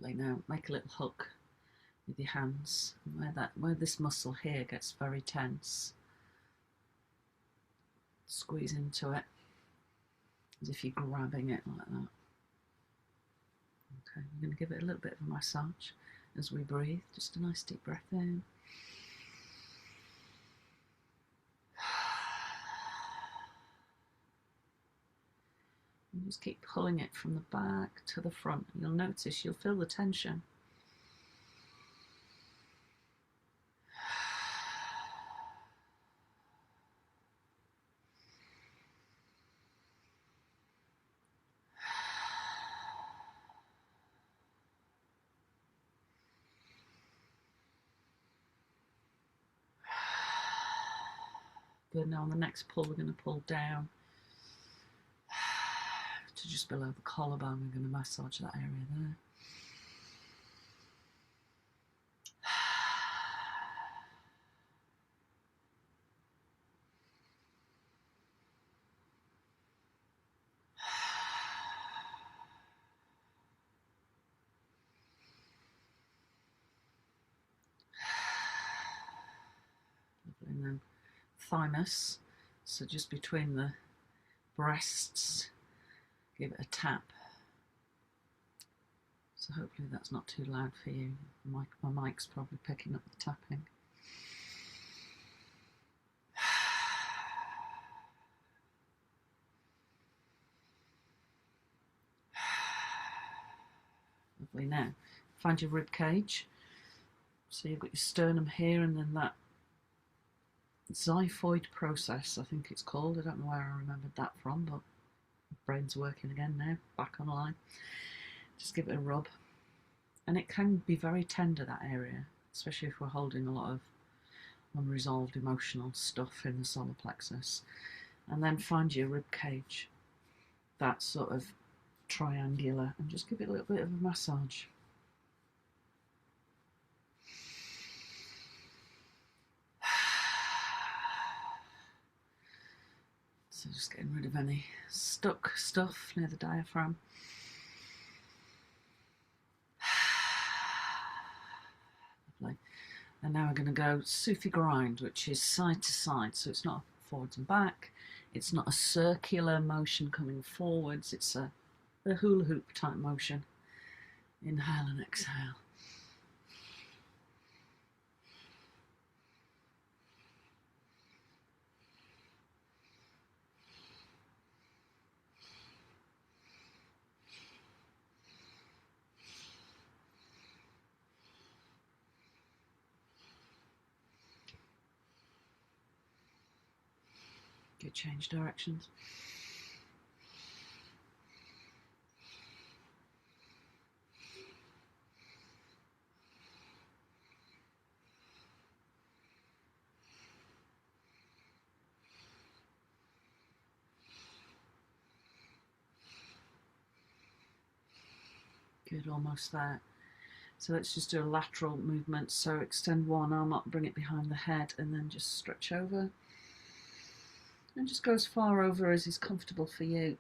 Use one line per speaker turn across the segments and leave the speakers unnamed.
Lovely. Now make a little hook with your hands, where this muscle here gets very tense. Squeeze into it as if you're grabbing it like that. Okay, I'm going to give it a little bit of a massage as we breathe. Just a nice deep breath in. And just keep pulling it from the back to the front. You'll notice, you'll feel the tension. Good. Now on the next pull, we're going to pull down to just below the collarbone. We're going to massage that area there. Lovely. And then thymus, so just between the breasts, give it a tap. So hopefully that's not too loud for you. My mic's probably picking up the tapping. Lovely. Now find your rib cage. So you've got your sternum here, and then that xiphoid process, I think it's called. I don't know where I remembered that from, but my brain's working again now, back online. Just give it a rub. And it can be very tender, that area, especially if we're holding a lot of unresolved emotional stuff in the solar plexus. And then find your rib cage, that sort of triangular, and just give it a little bit of a massage. So just getting rid of any stuck stuff near the diaphragm. Lovely. And now we're going to go Sufi grind, which is side to side. So it's not forwards and back. It's not a circular motion coming forwards. It's a hula hoop type motion. Inhale and exhale. Good. Change directions. Good, almost there. So let's just do a lateral movement. So extend one arm up, bring it behind the head, and then just stretch over. And just go as far over as is comfortable for you.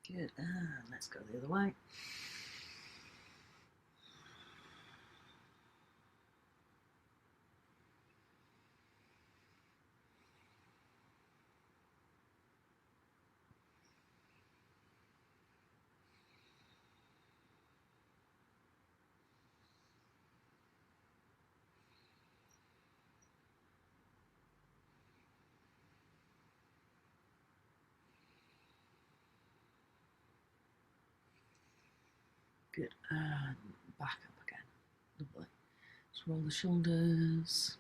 Good, and let's go the other way. Good, and back up again. Lovely. Just roll the shoulders.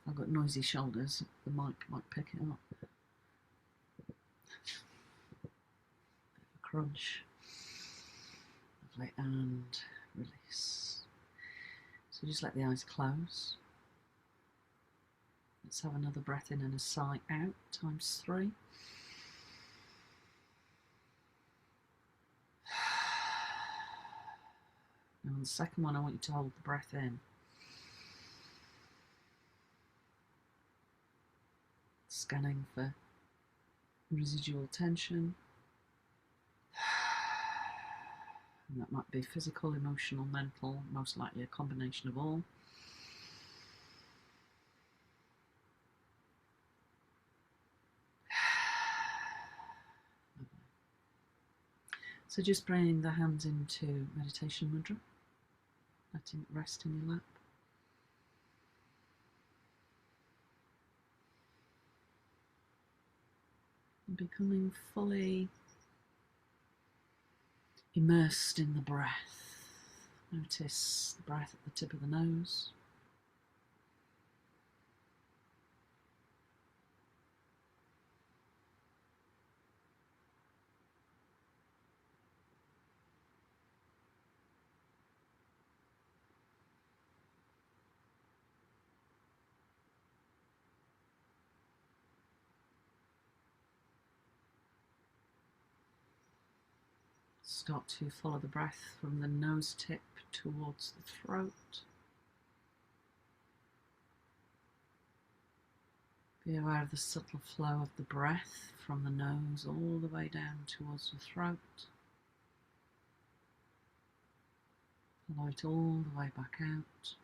I've got noisy shoulders. The mic might pick it up. Bit of a crunch. Lovely, and release. So So just let the eyes close. Let's have another breath in and a sigh out, times 3. Now on the second one, I want you to hold the breath in. Scanning for residual tension. And that might be physical, emotional, mental, most likely a combination of all. So just bringing the hands into meditation mudra, letting it rest in your lap. And becoming fully immersed in the breath. Notice the breath at the tip of the nose. Start to follow the breath from the nose tip towards the throat. Be aware of the subtle flow of the breath from the nose all the way down towards the throat. Follow it all the way back out.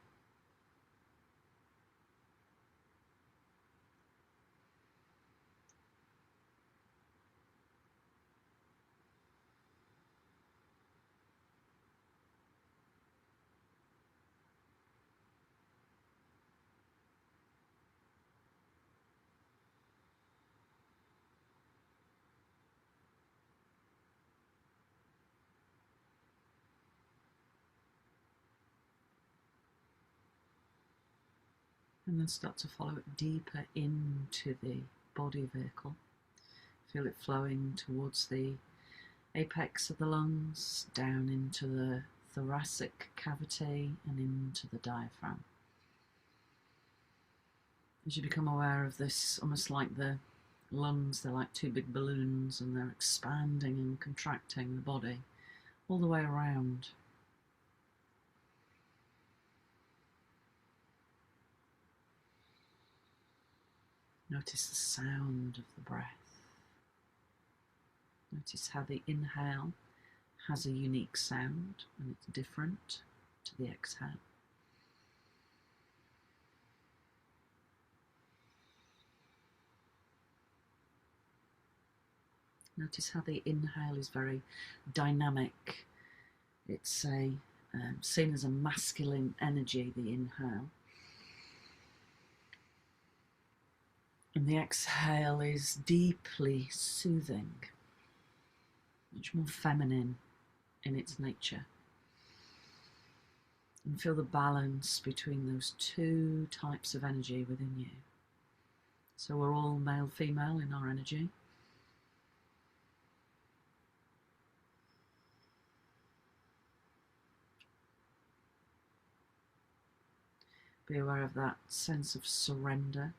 And then start to follow it deeper into the body vehicle. Feel it flowing towards the apex of the lungs, down into the thoracic cavity and into the diaphragm. As you become aware of this, almost like the lungs, they're like 2 big balloons and they're expanding and contracting the body all the way around. Notice the sound of the breath. Notice how the inhale has a unique sound and it's different to the exhale. Notice how the inhale is very dynamic. It's seen as a masculine energy, the inhale. And the exhale is deeply soothing, much more feminine in its nature. And feel the balance between those 2 types of energy within you. So we're all male, female in our energy. Be aware of that sense of surrender.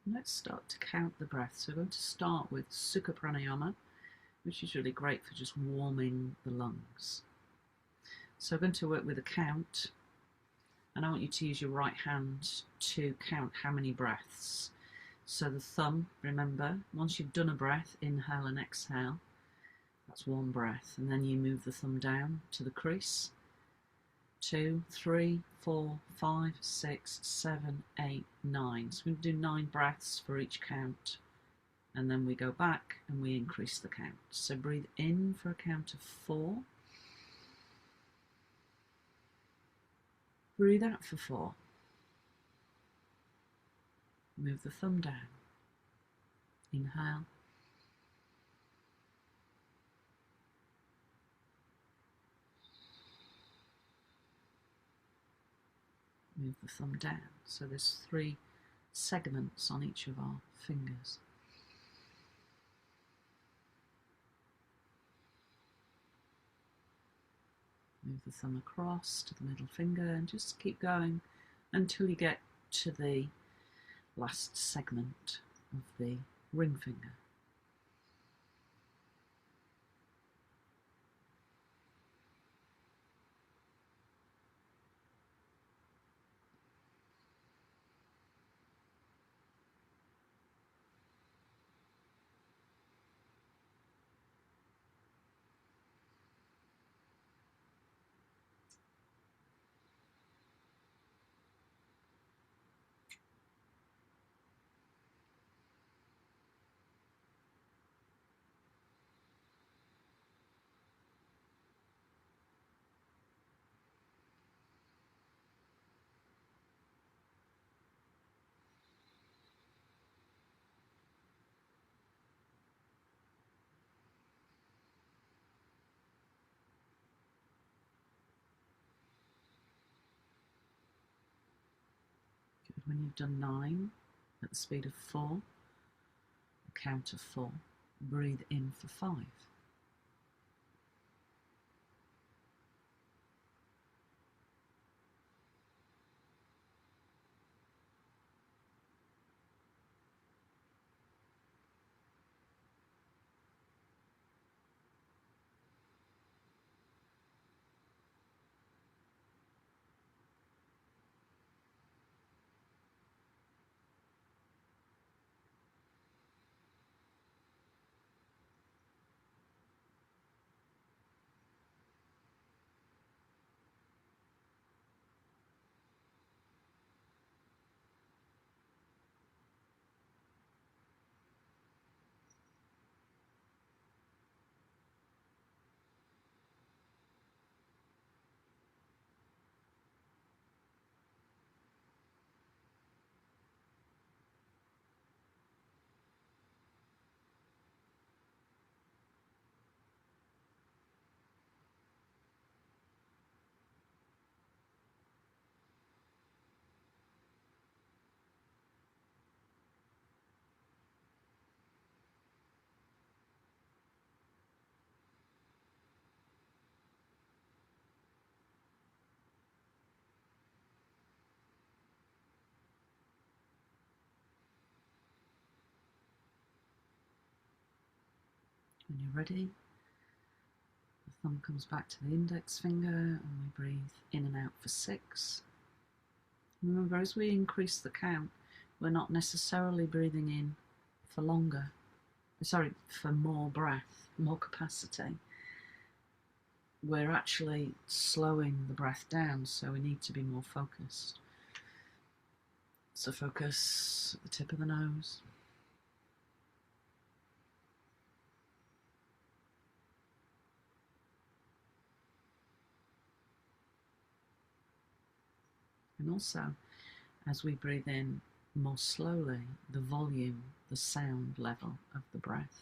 Let's start to count the breath. So we're going to start with Sukka Pranayama, which is really great for just warming the lungs. So I'm going to work with a count, and I want you to use your right hand to count how many breaths. So the thumb, remember, once you've done a breath, inhale and exhale, that's 1 breath, and then you move the thumb down to the crease, 2, 3, 4, 5, 6, 7, 8, 9. So we do 9 breaths for each count. And then we go back and we increase the count. So breathe in for a count of 4. Breathe out for 4. Move the thumb down. Inhale. Move the thumb down. So there's 3 segments on each of our fingers. Move the thumb across to the middle finger and just keep going until you get to the last segment of the ring finger. Good. When you've done 9 at the speed of 4, count of 4, breathe in for 5. When you're ready, the thumb comes back to the index finger and we breathe in and out for 6. Remember, as we increase the count, we're not necessarily breathing in for longer, for more breath, more capacity. We're actually slowing the breath down, so we need to be more focused. So focus at the tip of the nose. And also, as we breathe in more slowly, the volume, the sound level of the breath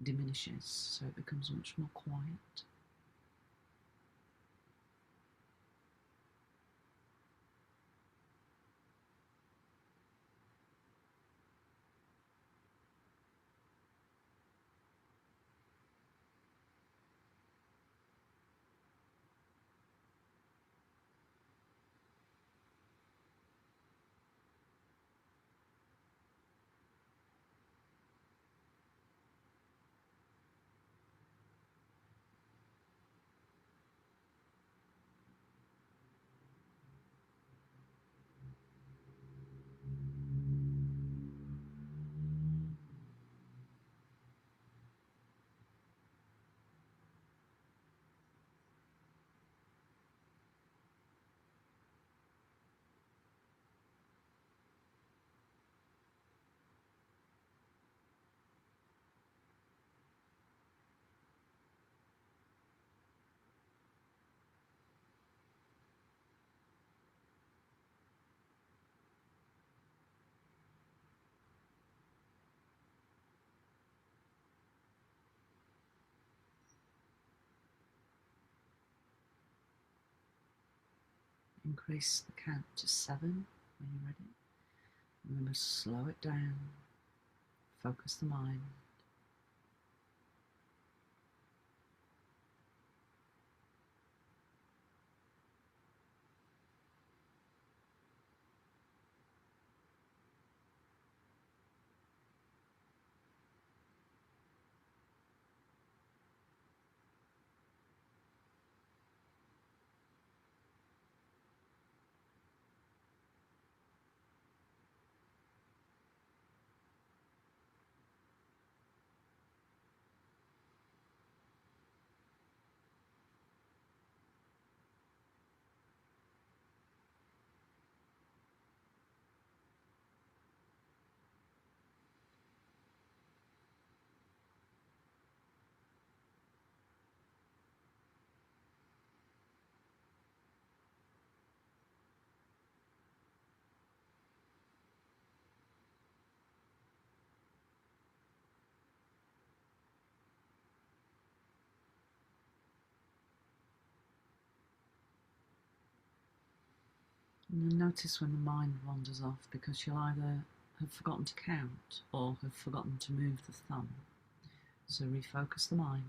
diminishes, so it becomes much more quiet. Increase the count to 7 when you're ready. Remember, slow it down. Focus the mind. And then notice when the mind wanders off, because you'll either have forgotten to count or have forgotten to move the thumb. So refocus the mind.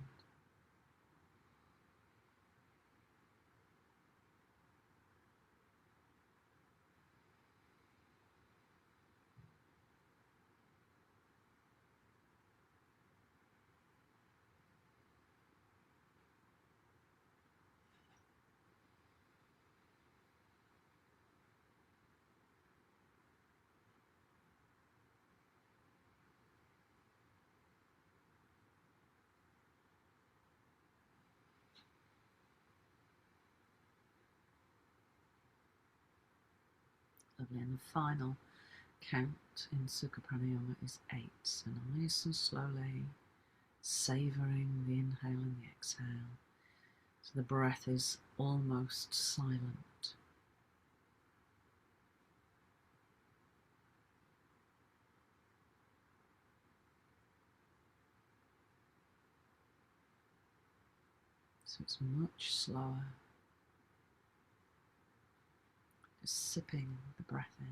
Lovely. And the final count in Sukka Pranayama is 8. So nice and slowly, savouring the inhale and the exhale. So the breath is almost silent. So it's much slower. Just sipping the breath in.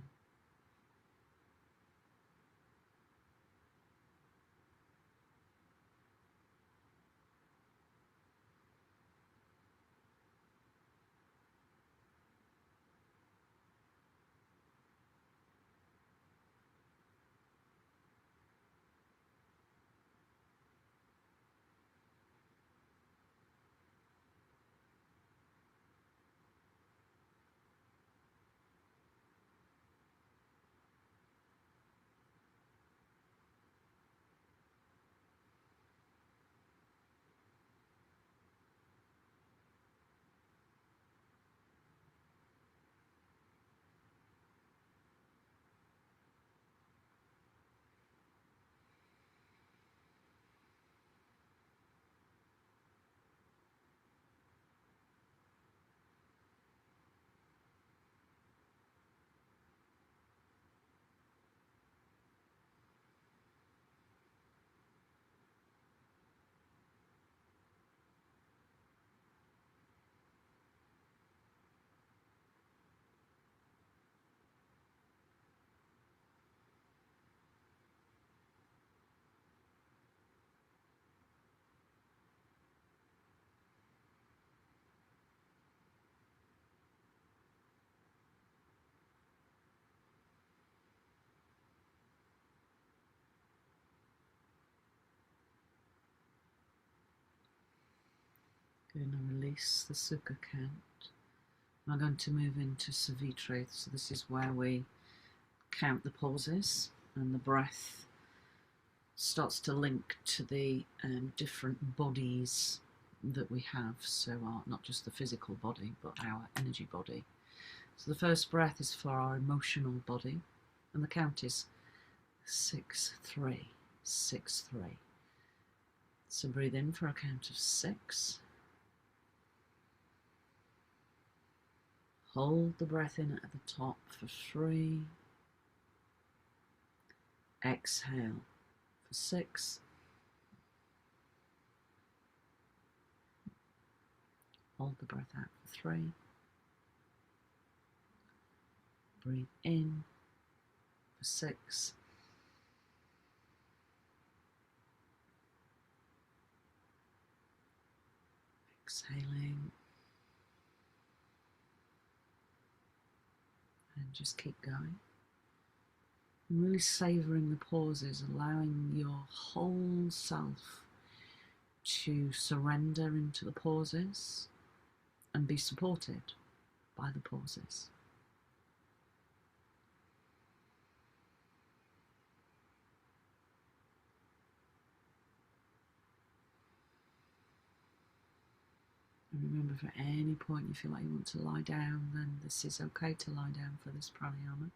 Going to release the Sukka count. I'm going to move into Savitri. So this is where we count the pauses and the breath starts to link to the different bodies that we have. So not just the physical body, but our energy body. So the first breath is for our emotional body, and the count is 6, 3, 6, 3. So breathe in for a count of 6. Hold the breath in at the top for 3. Exhale for 6. Hold the breath out for 3. Breathe in for 6. Exhaling. And just keep going. And really savouring the pauses, allowing your whole self to surrender into the pauses and be supported by the pauses. And remember, if at any point you feel like you want to lie down, then this is okay to lie down for this pranayama.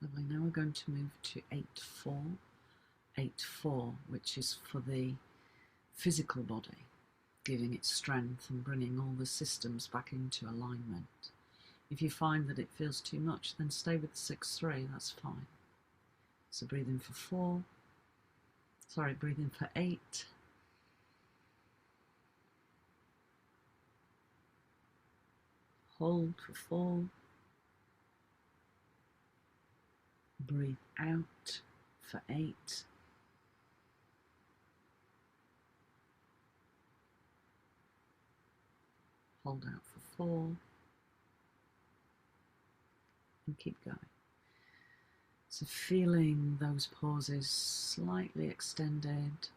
Lovely. Now we're going to move to 8-4. 8-4, which is for the physical body, giving it strength and bringing all the systems back into alignment. If you find that it feels too much, then stay with 6-3, that's fine. So breathe in for 4. Sorry, breathe in for 8. Hold for 4. Breathe out for 8. Hold out for 4. And keep going. So feeling those pauses slightly extended,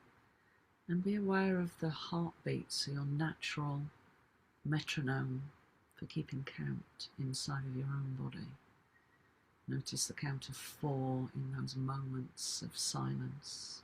and be aware of the heartbeat, so your natural metronome for keeping count inside of your own body. Notice the count of 4 in those moments of silence.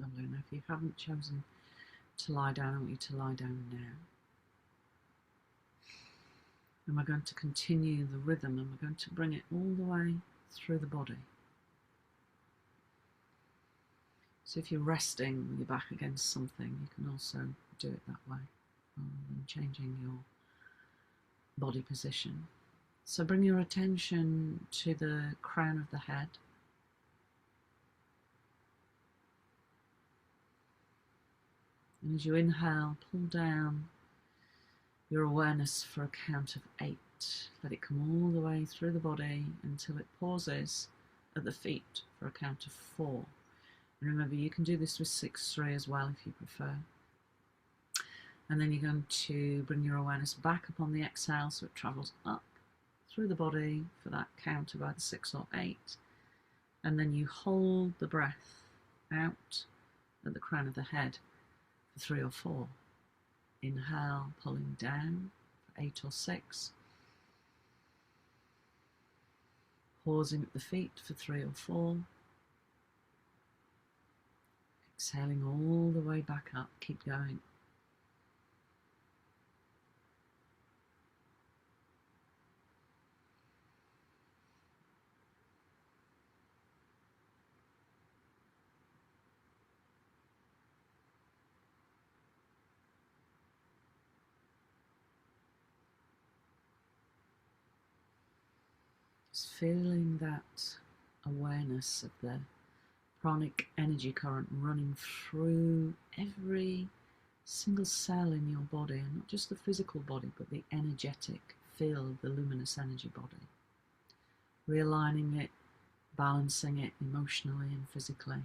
Lovely. Now, if you haven't chosen to lie down, I want you to lie down now. And we're going to continue the rhythm, and we're going to bring it all the way through the body. So if you're resting with your back against something, you can also do it that way, rather than changing your body position. So bring your attention to the crown of the head. And as you inhale, pull down your awareness for a count of 8. Let it come all the way through the body until it pauses at the feet for a count of 4. And remember, you can do this with 6-3 as well if you prefer. And then you're going to bring your awareness back upon the exhale so it travels up through the body for that count of either 6 or 8. And then you hold the breath out at the crown of the head for 3 or 4. Inhale, pulling down for 8 or 6. Pausing at the feet for 3 or 4. Exhaling all the way back up. Keep going. Just feeling that awareness of the pranic energy current running through every single cell in your body, and not just the physical body, but the energetic field, the luminous energy body. Realigning it, balancing it emotionally and physically.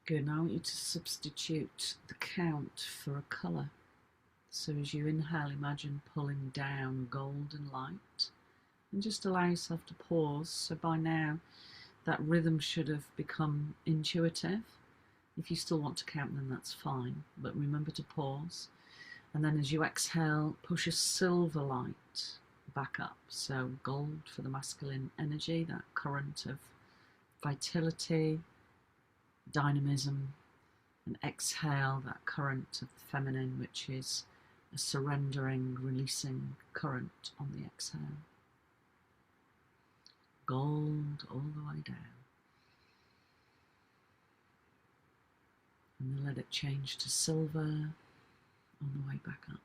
Good, now I want you to substitute the count for a colour. So as you inhale, imagine pulling down golden light, and just allow yourself to pause. So by now, that rhythm should have become intuitive. If you still want to count, then that's fine, but remember to pause. And then as you exhale, push a silver light back up. So gold for the masculine energy, that current of vitality, dynamism, and exhale that current of the feminine, which is a surrendering, releasing current on the exhale. Gold all the way down. And then let it change to silver on the way back up.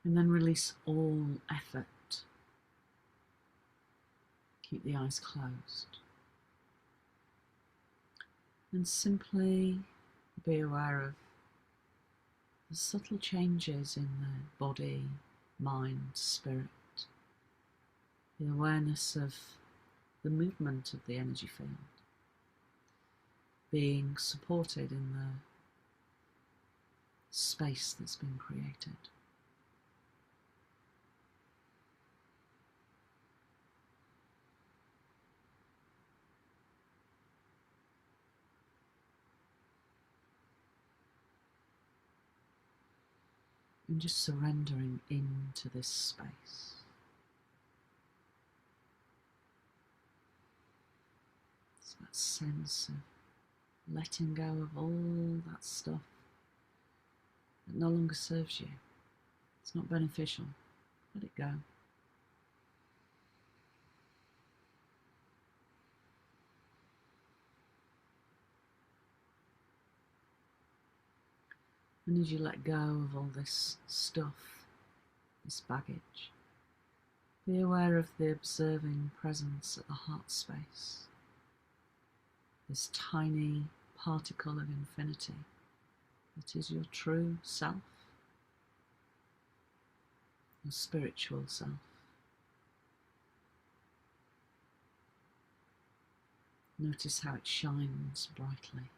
And then release all effort. Keep the eyes closed. And simply be aware of the subtle changes in the body, mind, spirit. The awareness of the movement of the energy field. Being supported in the space that's been created. And just surrendering into this space. It's that sense of letting go of all that stuff that no longer serves you. It's not beneficial. Let it go. And as you let go of all this stuff, this baggage, be aware of the observing presence at the heart space, this tiny particle of infinity that is your true self, your spiritual self. Notice how it shines brightly.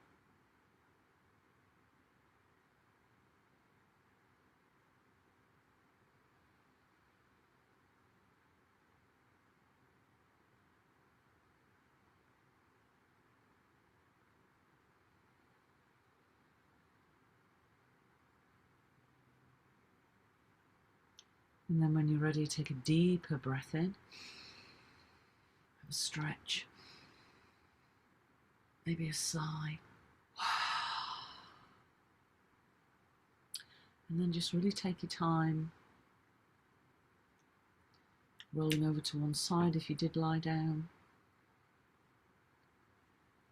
And then when you're ready, take a deeper breath in, have a stretch, maybe a sigh, and then just really take your time, rolling over to one side if you did lie down,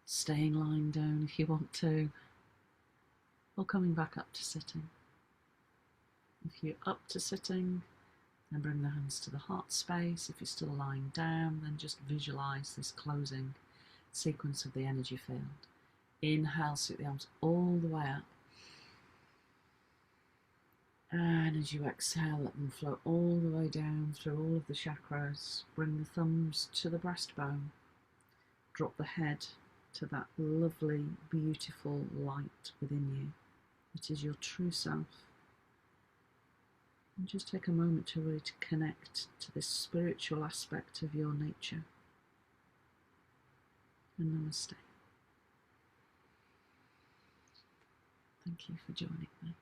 staying lying down if you want to, or coming back up to sitting. If you're up to sitting, then bring the hands to the heart space. If you're still lying down, then just visualize this closing sequence of the energy field. Inhale, sweep the arms all the way up. And as you exhale, let them flow all the way down through all of the chakras. Bring the thumbs to the breastbone. Drop the head to that lovely, beautiful light within you. It is your true self. And just take a moment to really connect to this spiritual aspect of your nature. And namaste. Thank you for joining me.